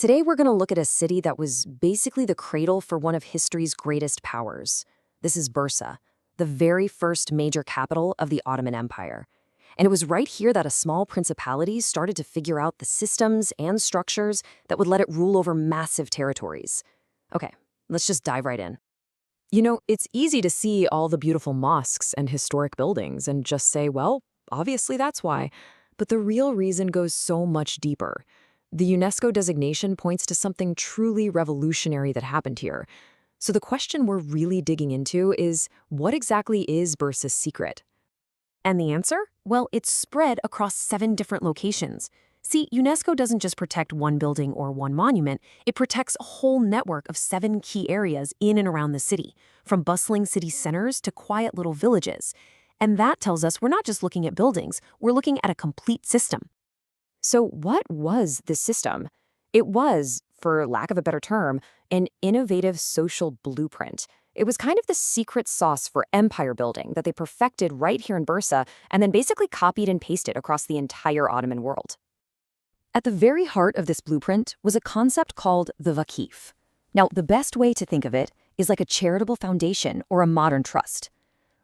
Today we're going to look at a city that was basically the cradle for one of history's greatest powers. This is Bursa, the very first major capital of the Ottoman Empire. And it was right here that a small principality started to figure out the systems and structures that would let it rule over massive territories. Okay, let's just dive right in. It's easy to see all the beautiful mosques and historic buildings and just say, well, obviously that's why. But the real reason goes so much deeper. The UNESCO designation points to something truly revolutionary that happened here. So the question we're really digging into is, what exactly is Bursa's secret? And the answer? Well, it's spread across 7 different locations. See, UNESCO doesn't just protect one building or one monument, it protects a whole network of 7 key areas in and around the city, from bustling city centers to quiet little villages. And that tells us we're not just looking at buildings, we're looking at a complete system. So what was this system? It was, for lack of a better term, an innovative social blueprint. It was kind of the secret sauce for empire building that they perfected right here in Bursa and then basically copied and pasted across the entire Ottoman world. At the very heart of this blueprint was a concept called the vakif. Now, the best way to think of it is like a charitable foundation or a modern trust.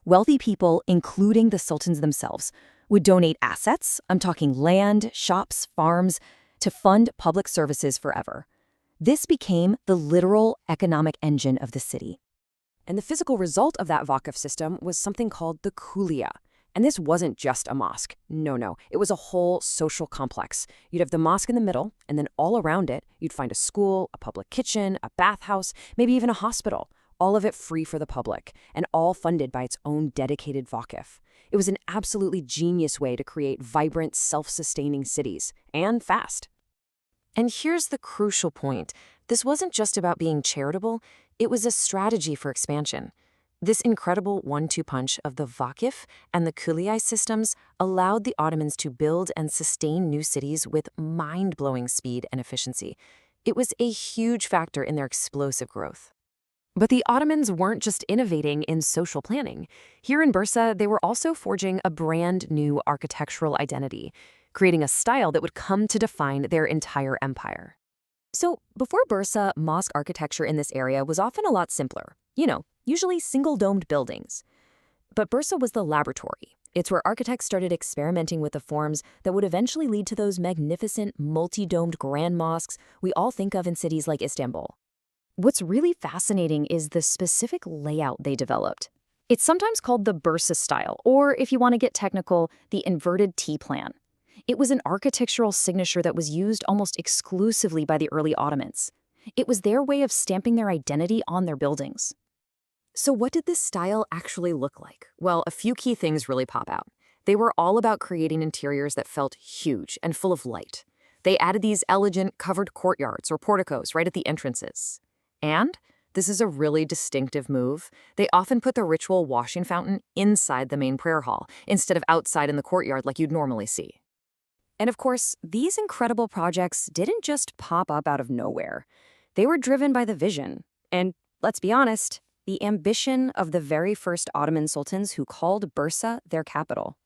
Wealthy people, including the sultans themselves, would donate assets, I'm talking land, shops, farms, to fund public services forever. This became the literal economic engine of the city. And the physical result of that vakif system was something called the kuliya. And this wasn't just a mosque. No. It was a whole social complex. You'd have the mosque in the middle, and then all around it, you'd find a school, a public kitchen, a bathhouse, maybe even a hospital. All of it free for the public, and all funded by its own dedicated vakif. It was an absolutely genius way to create vibrant, self-sustaining cities, and fast. And here's the crucial point. This wasn't just about being charitable, it was a strategy for expansion. This incredible 1-2 punch of the vakif and the kuliya systems allowed the Ottomans to build and sustain new cities with mind-blowing speed and efficiency. It was a huge factor in their explosive growth. But the Ottomans weren't just innovating in social planning. Here in Bursa, they were also forging a brand new architectural identity, creating a style that would come to define their entire empire. So, before Bursa, mosque architecture in this area was often a lot simpler. Usually single-domed buildings. But Bursa was the laboratory. It's where architects started experimenting with the forms that would eventually lead to those magnificent, multi-domed grand mosques we all think of in cities like Istanbul. What's really fascinating is the specific layout they developed. It's sometimes called the Bursa style, or if you want to get technical, the inverted T-plan. It was an architectural signature that was used almost exclusively by the early Ottomans. It was their way of stamping their identity on their buildings. So what did this style actually look like? Well, a few key things really pop out. They were all about creating interiors that felt huge and full of light. They added these elegant covered courtyards or porticos right at the entrances. And, this is a really distinctive move, they often put the ritual washing fountain inside the main prayer hall, instead of outside in the courtyard like you'd normally see. And of course, these incredible projects didn't just pop up out of nowhere. They were driven by the vision, and let's be honest, the ambition of the very first Ottoman sultans who called Bursa their capital.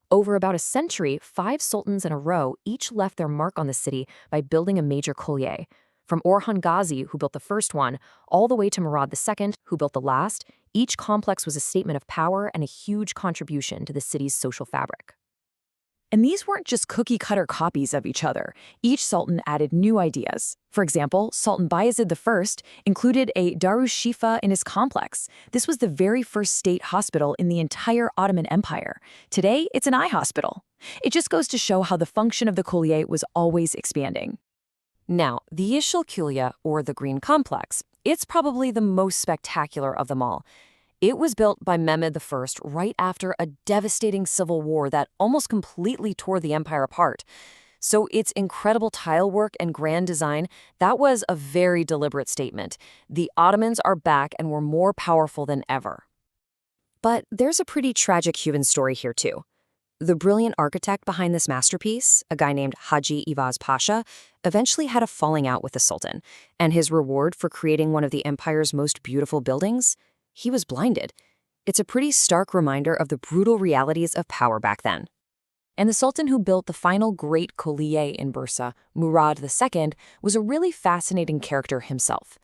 Over about a century, 5 sultans in a row each left their mark on the city by building a major kuliya. From Orhan Gazi, who built the first one, all the way to Murad II, who built the last, each complex was a statement of power and a huge contribution to the city's social fabric. And these weren't just cookie-cutter copies of each other. Each sultan added new ideas. For example, Sultan Bayezid I included a Darus Shifa in his complex. This was the very first state hospital in the entire Ottoman Empire. Today, it's an eye hospital. It just goes to show how the function of the kuliya was always expanding. Now, the Yeşil Kuliya, or the Green Complex, it's probably the most spectacular of them all. It was built by Mehmed I right after a devastating civil war that almost completely tore the empire apart. So its incredible tile work and grand design, that was a very deliberate statement. The Ottomans are back and were more powerful than ever. But there's a pretty tragic human story here too. The brilliant architect behind this masterpiece, a guy named Haji Ivaz Pasha, eventually had a falling out with the Sultan, and his reward for creating one of the empire's most beautiful buildings? He was blinded. It's a pretty stark reminder of the brutal realities of power back then. And the sultan who built the final great collier in Bursa, Murad II, was a really fascinating character himself.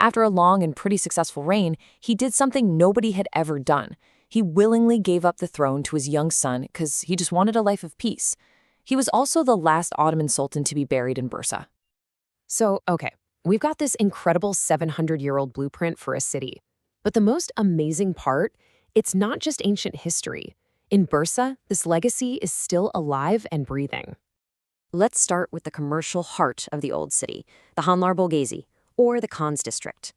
After a long and pretty successful reign, he did something nobody had ever done. He willingly gave up the throne to his young son because he just wanted a life of peace. He was also the last Ottoman sultan to be buried in Bursa. So, okay, we've got this incredible 700-year-old blueprint for a city. But the most amazing part, it's not just ancient history. In Bursa, this legacy is still alive and breathing. Let's start with the commercial heart of the old city, the Hanlar Bolghezi, or the Khans district.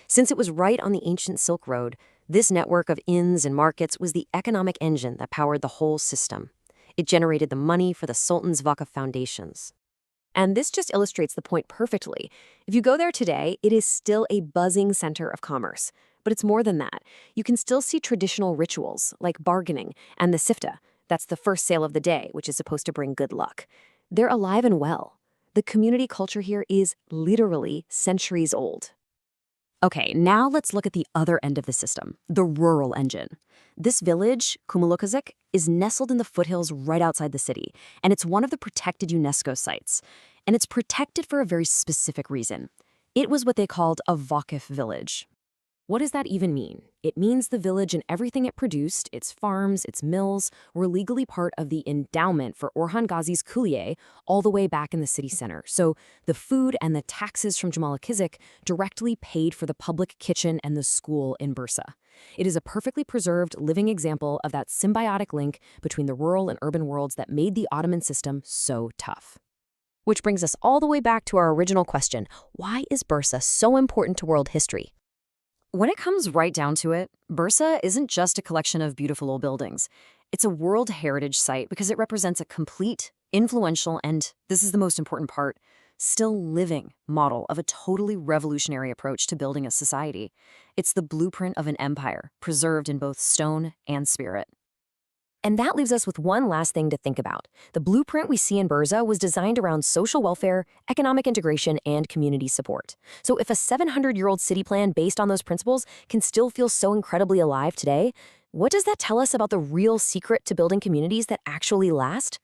Since it was right on the ancient Silk Road, this network of inns and markets was the economic engine that powered the whole system. It generated the money for the Sultan's Vakıf foundations. And this just illustrates the point perfectly. If you go there today, it is still a buzzing center of commerce. But it's more than that. You can still see traditional rituals like bargaining and the sifta. That's the first sale of the day, which is supposed to bring good luck. They're alive and well. The community culture here is literally centuries old. Okay, now let's look at the other end of the system, the rural engine. This village, Cumalıkızık, is nestled in the foothills right outside the city, and it's one of the protected UNESCO sites. And it's protected for a very specific reason. It was what they called a Vakıf village. What does that even mean? It means the village and everything it produced, its farms, its mills, were legally part of the endowment for Orhan Gazi's Kuliye all the way back in the city center. So the food and the taxes from Cumalıkızık directly paid for the public kitchen and the school in Bursa. It is a perfectly preserved living example of that symbiotic link between the rural and urban worlds that made the Ottoman system so tough. Which brings us all the way back to our original question, why is Bursa so important to world history? When it comes right down to it, Bursa isn't just a collection of beautiful old buildings. It's a World Heritage Site because it represents a complete, influential, and, this is the most important part, still living model of a totally revolutionary approach to building a society. It's the blueprint of an empire, preserved in both stone and spirit. And that leaves us with one last thing to think about. The blueprint we see in Bursa was designed around social welfare, economic integration, and community support. So if a 700-year-old city plan based on those principles can still feel so incredibly alive today, what does that tell us about the real secret to building communities that actually last?